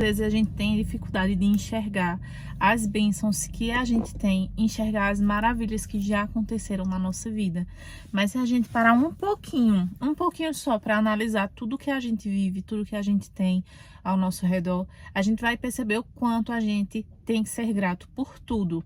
Às vezes a gente tem dificuldade de enxergar as bênçãos que a gente tem, enxergar as maravilhas que já aconteceram na nossa vida. Mas se a gente parar um pouquinho só para analisar tudo que a gente vive, tudo que a gente tem ao nosso redor, a gente vai perceber o quanto a gente tem que ser grato por tudo.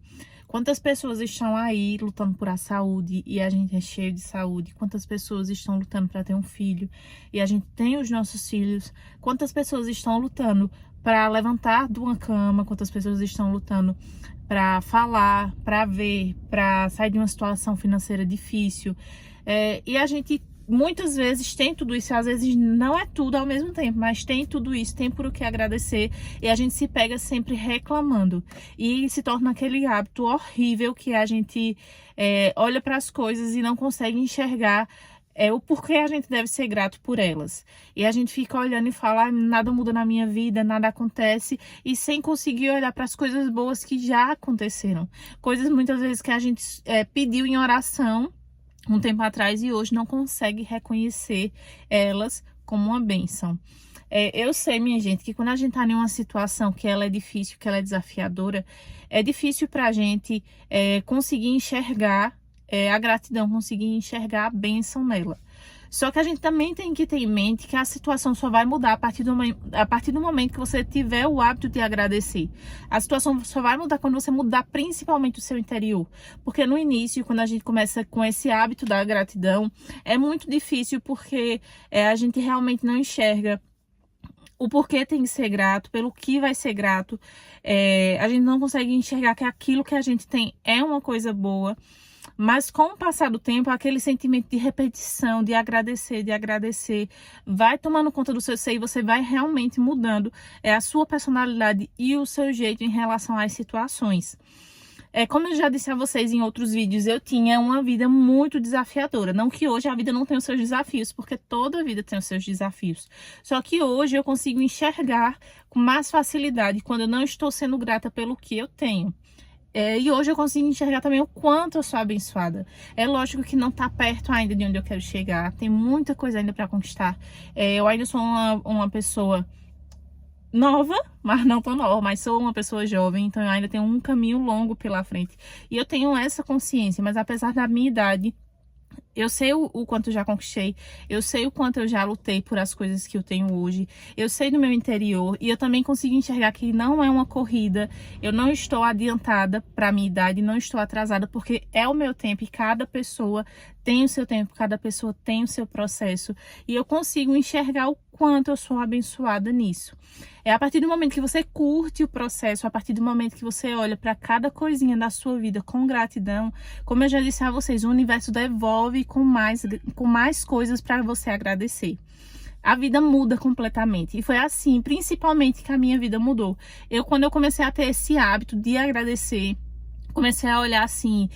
Quantas pessoas estão aí lutando por a saúde e a gente é cheio de saúde? Quantas pessoas estão lutando para ter um filho e a gente tem os nossos filhos? Quantas pessoas estão lutando para levantar de uma cama? Quantas pessoas estão lutando para falar, para ver, para sair de uma situação financeira difícil? E a gente muitas vezes tem tudo isso, às vezes não é tudo ao mesmo tempo, mas tem tudo isso, tem por o que agradecer, e a gente se pega sempre reclamando e se torna aquele hábito horrível que a gente olha para as coisas e não consegue enxergar o porquê a gente deve ser grato por elas. E a gente fica olhando e fala, nada muda na minha vida, nada acontece, e sem conseguir olhar para as coisas boas que já aconteceram, coisas muitas vezes que a gente pediu em oração um tempo atrás e hoje não consegue reconhecer elas como uma bênção. Eu sei, minha gente, que quando a gente tá em uma situação que ela é difícil, que ela é desafiadora, é difícil pra gente conseguir enxergar a gratidão, conseguir enxergar a bênção nela. Só que a gente também tem que ter em mente que a situação só vai mudar a partir do momento que você tiver o hábito de agradecer. A situação só vai mudar quando você mudar principalmente o seu interior. Porque no início, quando a gente começa com esse hábito da gratidão, é muito difícil porque a gente realmente não enxerga o porquê tem que ser grato, pelo que vai ser grato. A gente não consegue enxergar que aquilo que a gente tem é uma coisa boa. Mas com o passar do tempo, aquele sentimento de repetição, de agradecer, vai tomando conta do seu ser e você vai realmente mudando a sua personalidade e o seu jeito em relação às situações. Como eu já disse a vocês em outros vídeos, eu tinha uma vida muito desafiadora. Não que hoje a vida não tenha os seus desafios, porque toda vida tem os seus desafios. Só que hoje eu consigo enxergar com mais facilidade quando eu não estou sendo grata pelo que eu tenho. E hoje eu consigo enxergar também o quanto eu sou abençoada. É lógico que não tá perto ainda de onde eu quero chegar. Tem muita coisa ainda para conquistar. Eu ainda sou uma pessoa nova, mas não tão nova, mas sou uma pessoa jovem, então eu ainda tenho um caminho longo pela frente. E eu tenho essa consciência, mas apesar da minha idade, eu sei o quanto eu já conquistei, eu sei o quanto eu já lutei por as coisas que eu tenho hoje, eu sei do meu interior e eu também consigo enxergar que não é uma corrida, eu não estou adiantada para a minha idade, não estou atrasada, porque é o meu tempo e cada pessoa tem o seu tempo, cada pessoa tem o seu processo e eu consigo enxergar o quanto eu sou abençoada nisso. A partir do momento que você curte o processo, a partir do momento que você olha para cada coisinha da sua vida com gratidão, como eu já disse a vocês, o universo devolve com mais coisas para você agradecer. A vida muda completamente. E foi assim, principalmente, que a minha vida mudou. Quando eu comecei a ter esse hábito de agradecer, comecei a olhar assim,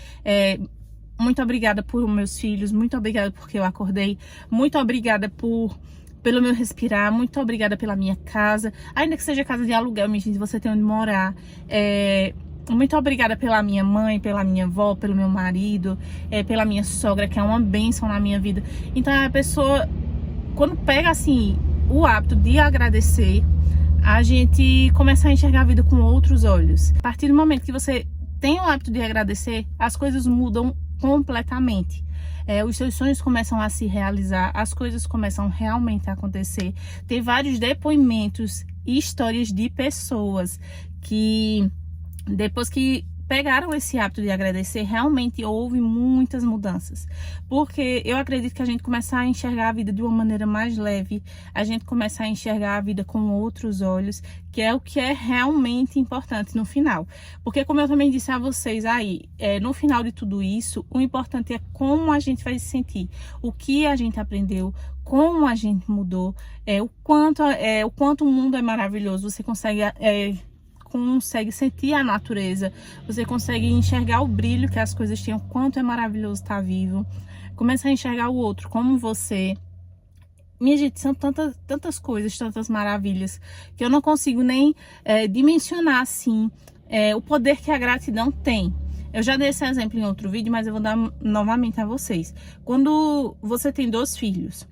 muito obrigada por meus filhos, muito obrigada porque eu acordei, muito obrigada pelo meu respirar, muito obrigada pela minha casa, ainda que seja casa de aluguel, minha gente, você tem onde morar. Muito obrigada pela minha mãe, pela minha avó, pelo meu marido, pela minha sogra, que é uma bênção na minha vida. Então a pessoa, quando pega assim o hábito de agradecer, a gente começa a enxergar a vida com outros olhos. A partir do momento que você tem o hábito de agradecer, as coisas mudam completamente. Os seus sonhos começam a se realizar, as coisas começam realmente a acontecer. Tem vários depoimentos e histórias de pessoas que, depois que pegaram esse hábito de agradecer, realmente houve muitas mudanças. Porque eu acredito que a gente começa a enxergar a vida de uma maneira mais leve, a gente começa a enxergar a vida com outros olhos, que é o que é realmente importante no final. Porque como eu também disse a vocês aí, no final de tudo isso, o importante é como a gente vai se sentir, o que a gente aprendeu, como a gente mudou, o quanto o mundo é maravilhoso. Você consegue sentir a natureza, você consegue enxergar o brilho que as coisas têm, o quanto é maravilhoso estar vivo, começa a enxergar o outro como você. Minha gente, são tantas coisas, tantas maravilhas, que eu não consigo nem dimensionar assim o poder que a gratidão tem. Eu já dei esse exemplo em outro vídeo, mas eu vou dar novamente a vocês. Quando você tem 2 filhos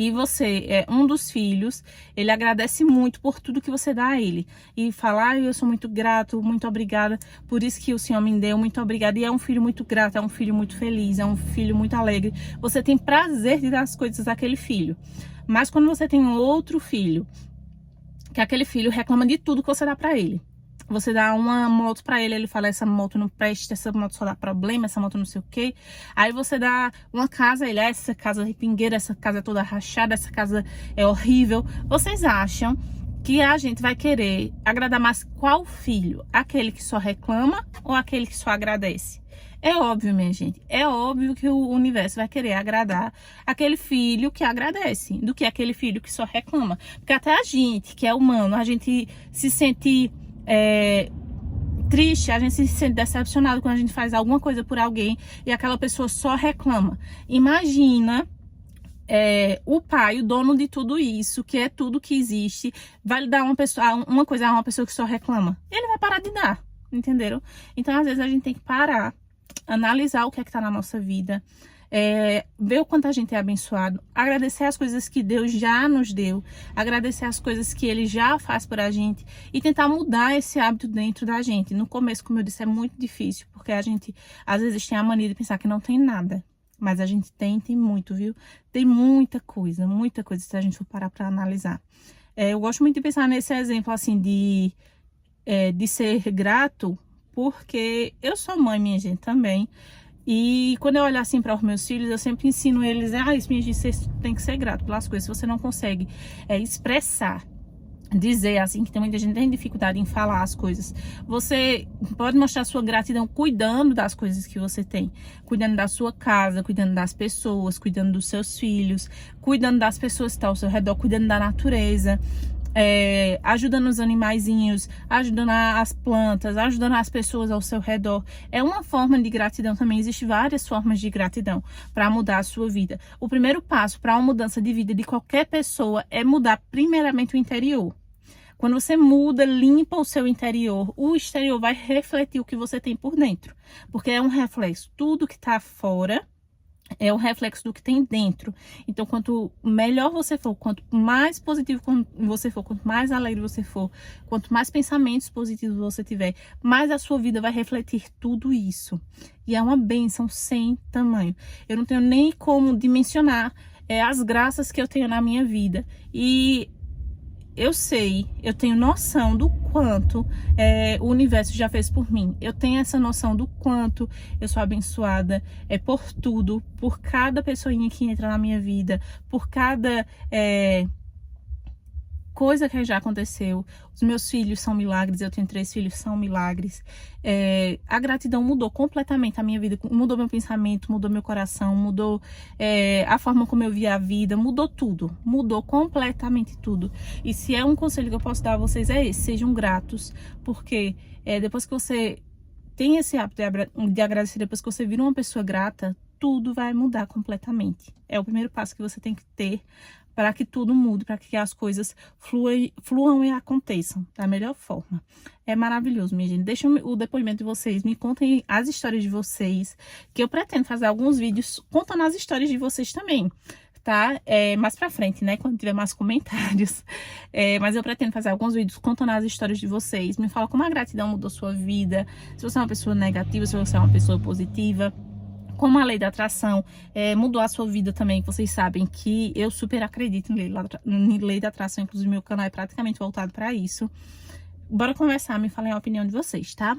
e você é um dos filhos, ele agradece muito por tudo que você dá a ele. E fala, eu sou muito grato, muito obrigada, por isso que o Senhor me deu, muito obrigada. E é um filho muito grato, é um filho muito feliz, é um filho muito alegre. Você tem prazer de dar as coisas àquele filho. Mas quando você tem um outro filho, que aquele filho reclama de tudo que você dá pra ele. Você dá uma moto pra ele, ele fala, essa moto não presta, essa moto só dá problema, essa moto não sei o quê. Aí você dá uma casa, ele, essa casa é repingueira, essa casa é toda rachada, essa casa é horrível. Vocês acham que a gente vai querer agradar mais qual filho? Aquele que só reclama ou aquele que só agradece? É óbvio, minha gente, é óbvio que o universo vai querer agradar aquele filho que agradece, do que aquele filho que só reclama. Porque até a gente, que é humano, a gente se sente triste, a gente se sente decepcionado quando a gente faz alguma coisa por alguém e aquela pessoa só reclama. Imagina o pai, o dono de tudo isso, que é tudo que existe, vai dar uma coisa a uma pessoa que só reclama. Ele vai parar de dar, entenderam? Então, às vezes, a gente tem que parar, analisar o que é que tá na nossa vida, ver o quanto a gente é abençoado, agradecer as coisas que Deus já nos deu, agradecer as coisas que Ele já faz por a gente e tentar mudar esse hábito dentro da gente. No começo, como eu disse, é muito difícil, porque a gente, às vezes, tem a mania de pensar que não tem nada. Mas a gente tem muito, viu? Tem muita coisa se a gente for parar pra analisar. Eu gosto muito de pensar nesse exemplo, assim, de ser grato, porque eu sou mãe, minha gente, também. E quando eu olho assim para os meus filhos, eu sempre ensino eles, isso, minha gente, você tem que ser grato pelas coisas. Se você não consegue expressar, dizer assim, que tem muita gente que tem dificuldade em falar as coisas, você pode mostrar sua gratidão cuidando das coisas que você tem, cuidando da sua casa, cuidando das pessoas, cuidando dos seus filhos, cuidando das pessoas que estão ao seu redor, cuidando da natureza, ajudando os animaizinhos, ajudando as plantas, ajudando as pessoas ao seu redor. É uma forma de gratidão também. Existem várias formas de gratidão para mudar a sua vida. O primeiro passo para uma mudança de vida de qualquer pessoa é mudar primeiramente o interior. Quando você muda, limpa o seu interior, o exterior vai refletir o que você tem por dentro, porque é um reflexo. Tudo que está fora é o reflexo do que tem dentro. Então, quanto melhor você for, quanto mais positivo você for, quanto mais alegre você for, quanto mais pensamentos positivos você tiver, mais a sua vida vai refletir tudo isso. E é uma bênção sem tamanho. Eu não tenho nem como dimensionar as graças que eu tenho na minha vida. E eu tenho noção do quanto o universo já fez por mim. Eu tenho essa noção do quanto eu sou abençoada por tudo, por cada pessoinha que entra na minha vida, por cada coisa que já aconteceu. Os meus filhos são milagres, eu tenho 3 filhos, são milagres. A gratidão mudou completamente a minha vida, mudou meu pensamento, mudou meu coração, mudou a forma como eu via a vida, mudou tudo, mudou completamente tudo. E se é um conselho que eu posso dar a vocês é esse: sejam gratos, porque depois que você tem esse hábito de agradecer, depois que você vira uma pessoa grata, tudo vai mudar completamente. É o primeiro passo que você tem que ter para que tudo mude, para que as coisas fluam e aconteçam da melhor forma. É maravilhoso, minha gente. Deixem o depoimento de vocês, me contem as histórias de vocês, que eu pretendo fazer alguns vídeos contando as histórias de vocês também, tá? Mais pra frente, né? Quando tiver mais comentários. Mas eu pretendo fazer alguns vídeos contando as histórias de vocês. Me fala como a gratidão mudou sua vida, se você é uma pessoa negativa, se você é uma pessoa positiva. Como a lei da atração mudou a sua vida também, que vocês sabem que eu super acredito em lei da atração, inclusive meu canal é praticamente voltado para isso. Bora conversar, me falem a opinião de vocês, tá?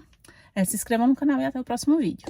Se inscrevam no canal e até o próximo vídeo.